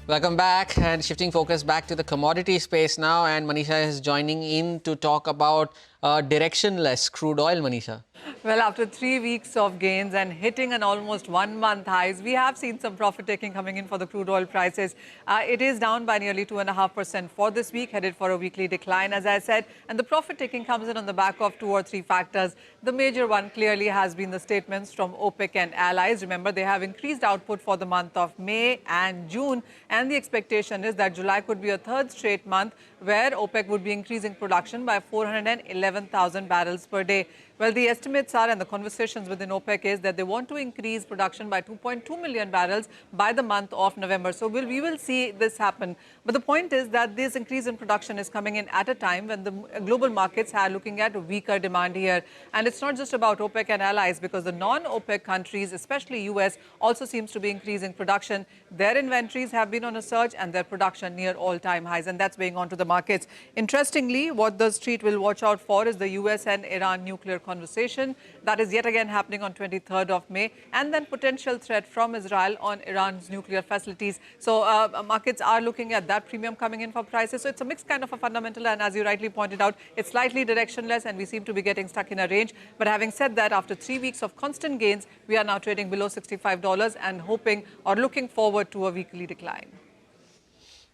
Welcome back, and shifting focus back to the commodity space now, and Manisha is joining in to talk about directionless crude oil. Manisha. Well, after 3 weeks of gains and hitting an almost 1-month highs, we have seen some profit taking coming in for the crude oil prices. It is down by nearly 2.5% for this week, headed for a weekly decline, as I said. And the profit taking comes in on the back of 2 or 3 factors. The major one clearly has been the statements from OPEC and allies. Remember, they have increased output for the month of May and June. And the expectation is that July could be a third straight month where OPEC would be increasing production by 411,000 barrels per day. Well, the estimates are, and the conversations within OPEC is that they want to increase production by 2.2 million barrels by the month of November. So we will see this happen. But the point is that this increase in production is coming in at a time when the global markets are looking at weaker demand here. And it's not just about OPEC and allies, because the non-OPEC countries, especially US, also seems to be increasing production. Their inventories have been on a surge and their production near all-time highs, and that's weighing onto the markets. Interestingly, what the street will watch out for is the US and Iran nuclear conversation. That is yet again happening on 23rd of May, and then potential threat from Israel on Iran's nuclear facilities. So markets are looking at that premium coming in for prices. So it's a mixed kind of a fundamental, and as you rightly pointed out, it's slightly directionless and we seem to be getting stuck in a range. But having said that, after 3 weeks of constant gains, we are now trading below $65 and hoping or looking forward to a weekly decline.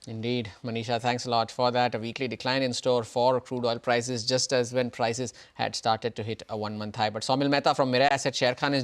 Indeed, Manisha, thanks a lot for that. A weekly decline in store for crude oil prices, just as when prices had started to hit a 1-month high. But Saumil Mehta from Mirae Asset Share Khan is